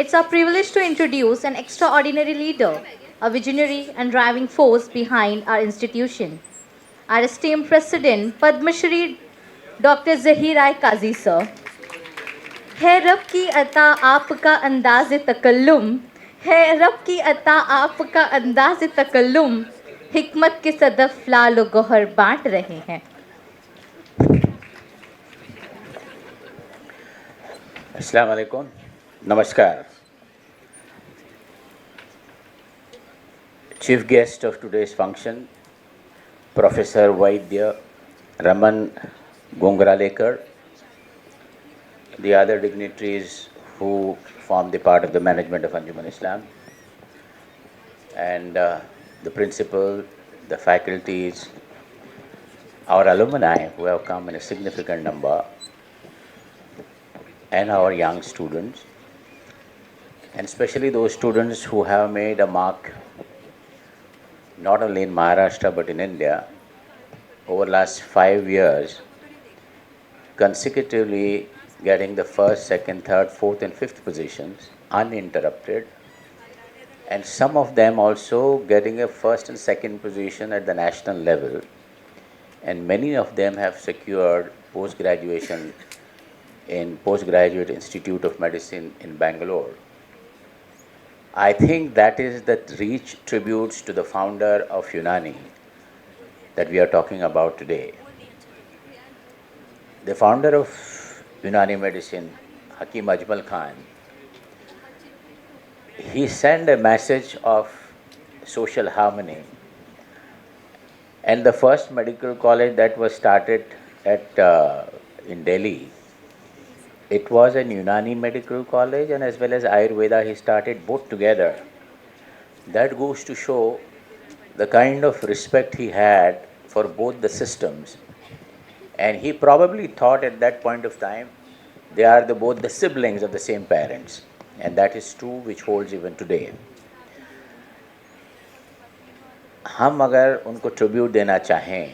It's our privilege to introduce an extraordinary leader, a visionary and driving force behind our institution. Our esteemed President, Padma Shri Dr. Zahir I Kazi sir. ہے رب کی عطا آپ کا انداز تکلم، ہے رب کی عطا آپ کا انداز تکلم، حکمت کے صدف لال و گوہر بانٹ رہے ہیں. Assalamu alaikum. Namaskar. Chief guest of today's function, Professor Vaidya Raman Gongralekar, the other dignitaries who form the part of the management of Anjuman Islam, and the principal, the faculties, our alumni who have come in a significant number, and our young students, and especially those students who have made a mark not only in Maharashtra but in India over the last 5 years, consecutively getting the first, second, third, fourth, and fifth positions uninterrupted, and some of them also getting a first and second position at the national level, and many of them have secured post-graduation in Postgraduate Institute of Medicine in Bangalore. I think that is the reach tributes to the founder of Unani that we are talking about today. The founder of Unani medicine, Hakim Ajmal Khan, he sent a message of social harmony. And the first medical college that was started in Delhi, it was an Unani medical college, and as well as Ayurveda he started both together. That goes to show the kind of respect he had for both the systems. And he probably thought at that point of time they are both the siblings of the same parents. And that is true, which holds even today. ہم اگر ان کو tribute دینا چاہیں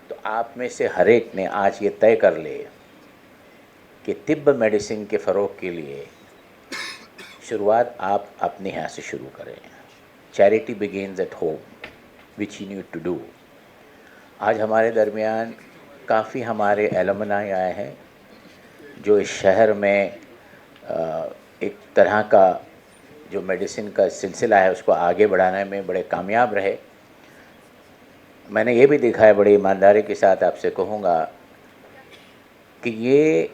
تو آپ میں سے ہر ایک نے آج یہ طے کر لے کہ طب میڈیسن کے فروغ کے لیے شروعات آپ اپنے یہاں سے شروع کریں. Charity begins at home which you need to do. آج ہمارے درمیان کافی ہمارے ایلومنائی آئے ہیں جو اس شہر میں ایک طرح کا جو میڈیسن کا سلسلہ ہے اس کو آگے بڑھانے میں بڑے کامیاب رہے. میں نے یہ بھی دیکھا ہے، بڑی ایمانداری کے ساتھ آپ سے کہوں گا کہ یہ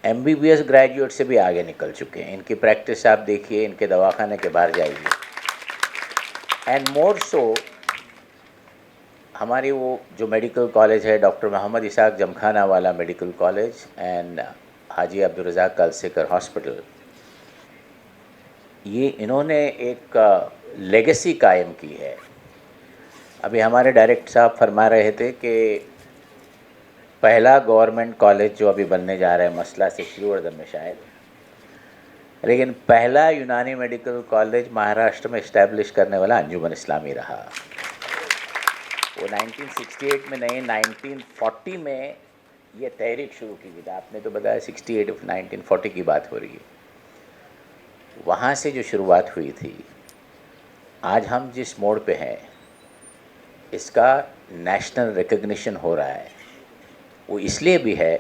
M B B S graduate سے بھی آگے نکل چکے ہیں. ان کی پریکٹس آپ دیکھیے، ان کے دواخانے کے باہر جائیے. اینڈ مور سو ہماری وہ جو میڈیکل کالج ہے ڈاکٹر محمد اسحاق جمخانہ والا medical college and Haji Abdul Razzaq کالسیکر hospital, یہ انہوں نے ایک لیگیسی قائم کی ہے. ابھی ہمارے ڈائریکٹر صاحب فرما رہے تھے کہ پہلا گورنمنٹ کالج جو ابھی بننے جا رہا ہے مسئلہ سے شریوردھن میں شاید، لیکن پہلا یونانی میڈیکل کالج مہاراشٹر میں اسٹیبلش کرنے والا انجمن اسلامی رہا. وہ 1968 میں نہیں، 1940 میں یہ تحریک شروع کی گئی. آپ نے تو بتایا 68 1940 کی بات ہو رہی ہے. وہاں سے جو شروعات ہوئی تھی، آج ہم جس موڑ پہ ہیں اس کا نیشنل ریکگنیشن ہو رہا ہے. وہ اس لیے بھی ہے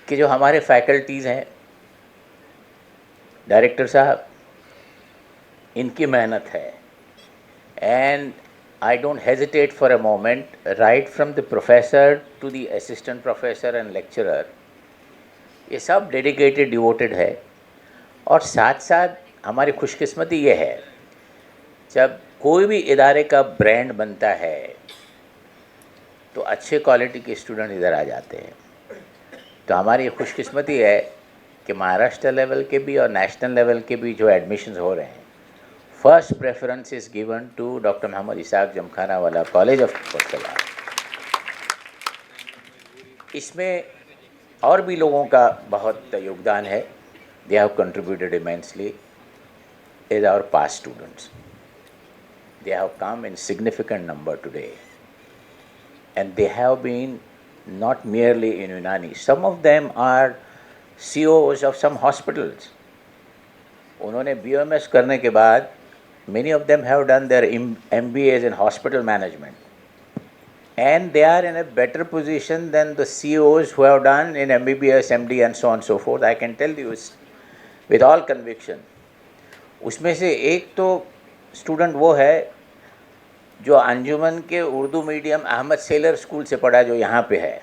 کہ جو ہمارے فیکلٹیز ہیں، ڈائریکٹر صاحب، ان کی محنت ہے. And I don't hesitate for a moment, right from the professor to the assistant professor and lecturer, یہ سب ڈیڈیکیٹڈ ڈیووٹڈ ہے. اور ساتھ ساتھ ہماری خوش قسمتی یہ ہے جب کوئی بھی ادارے کا برانڈ بنتا ہے تو اچھے کوالٹی کے اسٹوڈنٹ ادھر آ جاتے ہیں. تو ہماری یہ خوش قسمتی ہے کہ مہاراشٹر لیول کے بھی اور نیشنل لیول کے بھی جو ایڈمیشنز ہو رہے ہیں، first preference is given to doctor Muhammad Ishaq Jamkhanawala college of foster. اس میں اور بھی لوگوں کا بہت یوگدان ہے. They have contributed immensely as our past students. They have come in significant number today. And they have been not merely in Unani. Some of them are CEOs of some hospitals. उन्होंने BOMS करने के बाद many of them have done their MBAs in hospital management, and they are in a better position than the CEOs who have done in MBBS, MD and so on and so forth. I can tell you with all conviction. उसमें से एक तो student वो है जो अंजुमन के Urdu medium Ahmed Seller school से पढ़ा, जो यहाँ पे है.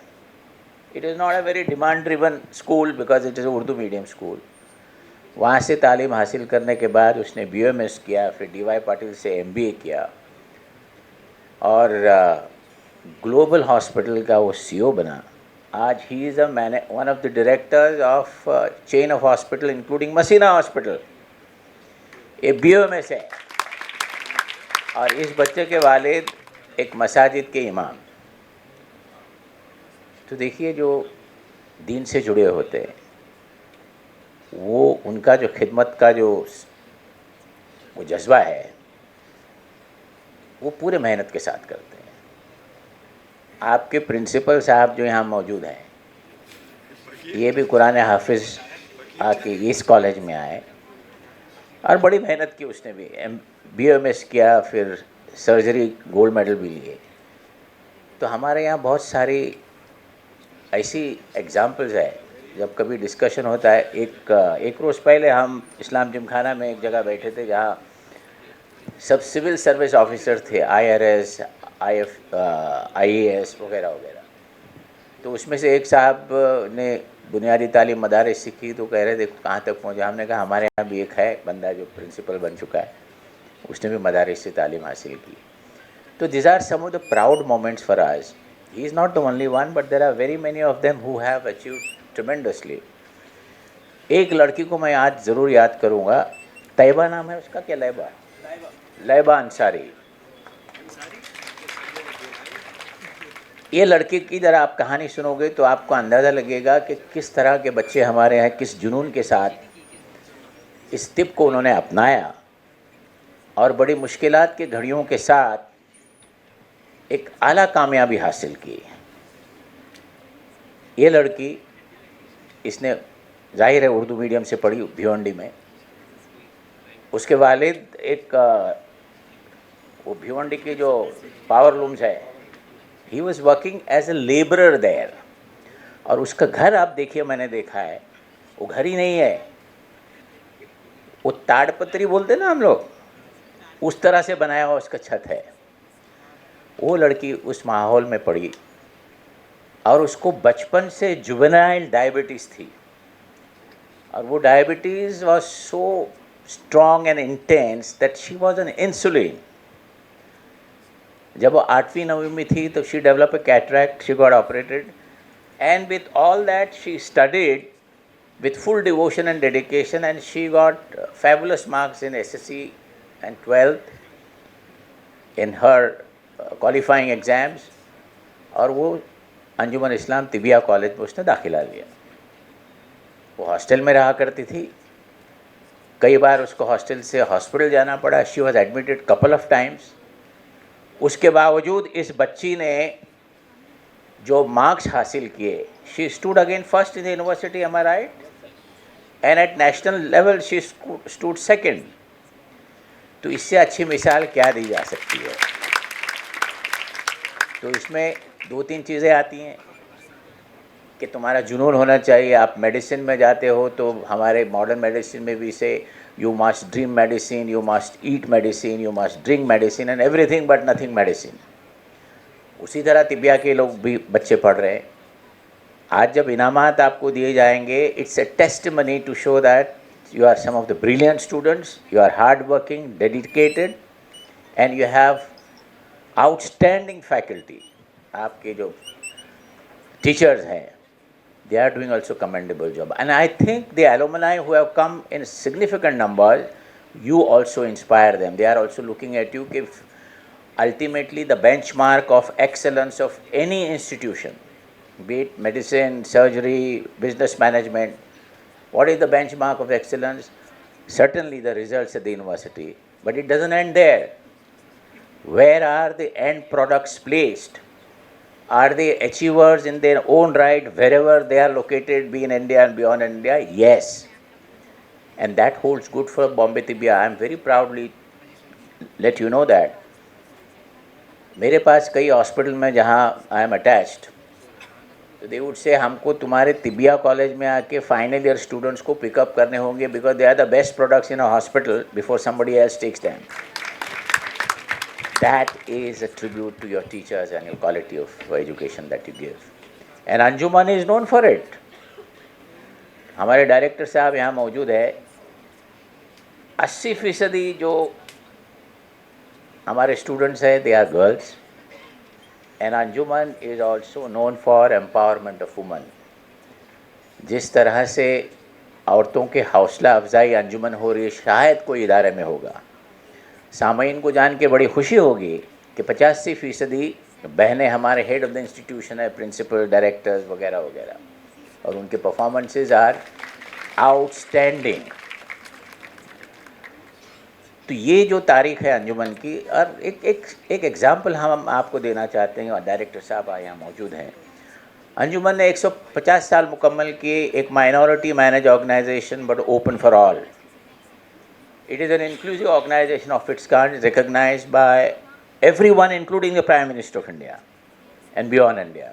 It is not a very demand driven school because it is Urdu medium school. वहाँ से तालीम हासिल करने के बाद उसने BOMS किया, फिर DY पाटिल से MBA किया और ग्लोबल हॉस्पिटल का वो CEO बना. आज ही is one of the directors of chain of hospital including Masina hospital. ये BOMS है. और इस बच्चे के वालिद एक मसाजिद के इमाम. तो देखिए, जो दीन से जुड़े होते हैं वो उनका जो खिदमत का जो वो जज्बा है वो पूरे मेहनत के साथ करते हैं. आपके प्रिंसिपल साहब जो यहाँ मौजूद हैं, ये भी कुरान हाफिज़ आके इस कॉलेज में आए और बड़ी मेहनत की. उसने भी BOMS किया, फिर सर्जरी गोल्ड मेडल भी लिए. तो हमारे यहाँ बहुत सारी ऐसी एग्जाम्पल्स है. जब कभी डिस्कशन होता है, एक रोज़ पहले हम इस्लाम जिमखाना में एक जगह बैठे थे जहाँ सब सिविल सर्विस ऑफिसर थे, IRS, IAS वगैरह वगैरह. तो उसमें से एक साहब ने बुनियादी तालीम मदारिस सीखी, तो कह रहे थे कहाँ तक पहुँचे. हमने कहा हमारे यहाँ भी एक है बंदा जो प्रिंसिपल बन चुका है, उसने भी मदारिस से तालीम हासिल की. तो these are some of the proud moments for us. He is not the only one, but there are very many of them who have achieved tremendously. एक लड़की को मैं आज ज़रूर याद करूँगा. तैयबा नाम है उसका, क्या लैबा अंसारी. ये लड़की की ज़रा आप कहानी सुनोगे तो आपको अंदाज़ा लगेगा कि किस तरह के बच्चे हमारे हैं, किस जुनून के साथ इस तिब को उन्होंने अपनाया और बड़ी मुश्किलात के घड़ियों के साथ एक आला कामयाबी हासिल की. ये लड़की, इसने ज़ाहिर है उर्दू मीडियम से पढ़ी भिवंडी में. उसके वालिद एक वो भिवंडी की जो पावर लूम्स है, he was working as a labourer there. और उसका घर आप देखिए, मैंने देखा है, वो घर ही नहीं है, वो ताड़पत्री बोलते ना हम लोग, उस तरह से बनाया हुआ उसका छत है. वो लड़की उस माहौल में पड़ी और उसको बचपन से जुवेनाइल डायबिटीज़ थी. और वो diabetes was so strong and intense that she was on insulin. जब वो 8वीं 9वीं में थी तो she develop a cataract, she got operated, and with all that she studied with full devotion and dedication, and she got fabulous marks in SSC and 12th in her qualifying exams. और वो अंजुमन इस्लाम tibia college में उसने दाखिला लिया. वो hostel में रहा करती थी, कई बार उसको हॉस्टल से हॉस्पिटल जाना पड़ा. She was admitted couple of times. उसके बावजूद इस बच्ची ने जो मार्क्स हासिल किए, she stood again first in the university, am I right, and at national level she stood second. तो इससे अच्छी मिसाल क्या दी जा सकती है. तो इसमें 2-3 चीज़ें आती हैं कि तुम्हारा जुनून होना चाहिए. आप मेडिसिन में जाते हो तो हमारे मॉडर्न मेडिसिन में भी से you must dream medicine, you must eat medicine, you must drink medicine and everything but nothing medicine. उसी तरह तिबिया के लोग भी बच्चे पढ़ रहे हैं. आज जब इनामात आपको दिए जाएंगे, it's a testimony to show that you are some of the brilliant students, you are hard working, dedicated, and you have outstanding faculty. आपके जो teachers हैं, they are doing also commendable job. And I think the alumni who have come in significant numbers, you also inspire them. They are also looking at you. If ultimately the benchmark of excellence of any institution, be it medicine, surgery, business management, what is the benchmark of excellence? Certainly the results at the university, but it doesn't end there. Where are the end products placed? Are they achievers in their own right wherever they are located, be in India and beyond India? Yes. And that holds good for Bombay Tibia. I am very proudly let you know that. मेरे पास कई hospital में जहाँ I am attached, तो they would say हमको तुम्हारे tibia college में आके final year students को पिकअप करने होंगे because they are the best products in a hospital before somebody else takes them. That is a tribute to your teachers and your quality of education that you give. And Anjuman is known for it. हमारे director साहब यहाँ मौजूद है. 80% जो हमारे students हैं they are girls. And Anjuman is also known for empowerment of women. जिस तरह से औरतों के हौसला अफजाई अंजुमन हो रही है शायद कोई इदारे में होगा. सामीन को जान के बड़ी खुशी होगी कि 85% बहनें हमारे हेड ऑफ द इंस्टीट्यूशन है, प्रिंसिपल, डायरेक्टर्स वगैरह वगैरह, और उनके परफॉर्मेंसेस आर आउटस्टैंडिंग. तो ये जो तारीख़ है अंजुमन की, और एक एग्ज़ाम्पल हम आपको देना चाहते हैं, और डायरेक्टर साहब यहाँ मौजूद हैं. अंजुमन ने 150 साल मुकम्मल किए. एक minority manage organisation but open for all. It is an inclusive organization of its kind, recognized by everyone, including the Prime Minister of India and beyond India.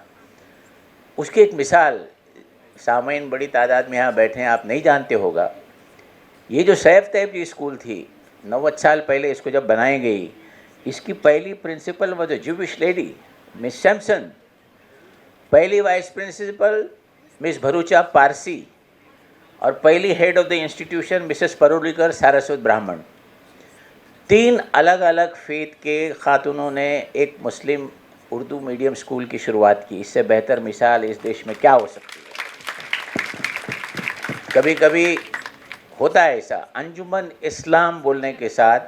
उसकी एक मिसाल, सामीन बड़ी तादाद में यहाँ बैठे हैं, आप नहीं जानते होगा. ये जो सैफ तैब जी स्कूल थी 90 साल पहले इसको जब बनाई गई, इसकी पहली प्रिंसिपल वो जो ज्यूविश लेडी मिस सैमसन, पहली vice principal miss Bharucha Parsi, और पहली head of the institution Mrs Parulekar Saraswat Brahmin. 3 अलग अलग फेथ के खातूनों ने एक मुस्लिम उर्दू मीडियम स्कूल की शुरुआत की. इससे बेहतर मिसाल इस देश में क्या हो सकती है. कभी कभी होता है ऐसा. अंजुमन इस्लाम बोलने के साथ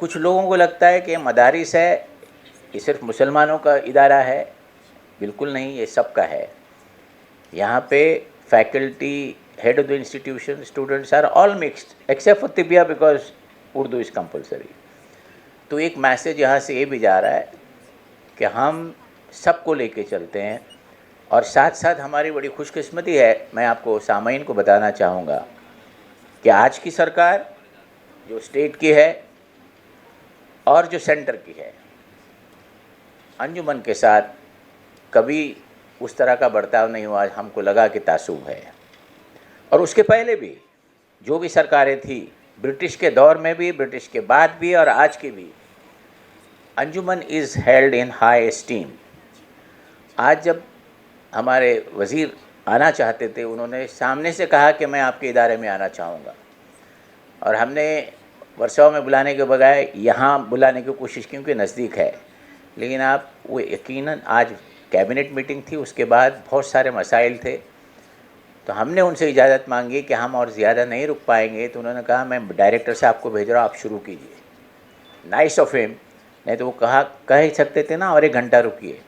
कुछ लोगों को लगता है कि मदारिस है, ये सिर्फ मुसलमानों का इदारा है. बिल्कुल नहीं, ये सबका है. यहाँ पे faculty, head of the institution, students are all mixed except for Tibia because Urdu is compulsory. तो एक मैसेज यहाँ से ये भी जा रहा है कि हम सबको लेके चलते हैं. और साथ साथ हमारी बड़ी खुशकिस्मती है, मैं आपको सामीन को बताना चाहूँगा कि आज की सरकार जो स्टेट की है और जो सेंटर की है, अंजुमन के साथ कभी उस तरह का बर्ताव नहीं हुआ. हमको लगा कि तासुब है. और उसके पहले भी जो भी सरकारें थी, ब्रिटिश के दौर में भी, ब्रिटिश के बाद भी, और आज के भी, Anjuman is held in high esteem. आज जब हमारे वज़ीर आना चाहते थे, उन्होंने सामने से कहा कि मैं आपके इदारे में आना चाहूँगा, और हमने वर्सोवा में बुलाने के बजाय यहाँ बुलाने की कोशिश की क्योंकि नज़दीक है. लेकिन आप वो यकीनन, आज कैबिनेट मीटिंग थी, उसके बाद बहुत सारे मसाइल थे, तो हमने उनसे इजाज़त मांगी कि हम और ज़्यादा नहीं रुक पाएंगे. तो उन्होंने कहा मैं डायरेक्टर साहब को भेज रहा हूँ, आप शुरू कीजिए. Nice of him. नहीं तो वो कह ही सकते थे ना, और 1 घंटा रुकिए.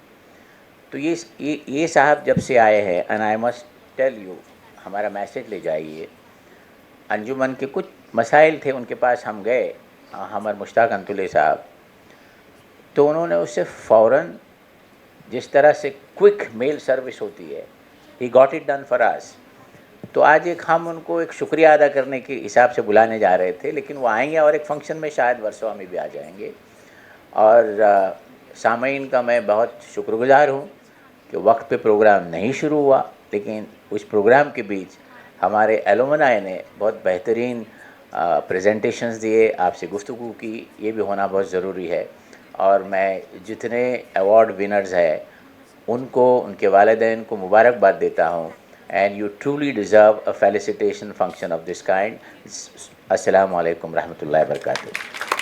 तो ये साहब जब से आए हैं, and I must tell you, हमारा मैसेज ले जाइए. अंजुमन के कुछ मसाइल थे, उनके पास हम गए, हमारे मुश्ताक अंतुले साहब, तो उन्होंने उससे फ़ौरन, जिस तरह से क्विक मेल सर्विस होती है, he got it done for us. तो आज हम उनको एक शुक्रिया अदा करने के हिसाब से बुलाने जा रहे थे, लेकिन वो आएंगे और एक फंक्शन में शायद वर्सोवा में भी आ जाएंगे. और सामीन का मैं बहुत शुक्रगुजार हूँ कि वक्त पे प्रोग्राम नहीं शुरू हुआ, लेकिन उस प्रोग्राम के बीच हमारे एलुमनाई ने बहुत बेहतरीन प्रेजेंटेशंस दिए, आपसे गुफ्तगू की. ये भी होना बहुत ज़रूरी है. और मैं जितने अवार्ड विनर्स हैं उनको, उनके वालिदैन को मुबारकबाद देता हूँ. and you truly deserve a felicitation function of this kind. Assalamu alaikum rahmatullahi wa barakatuh.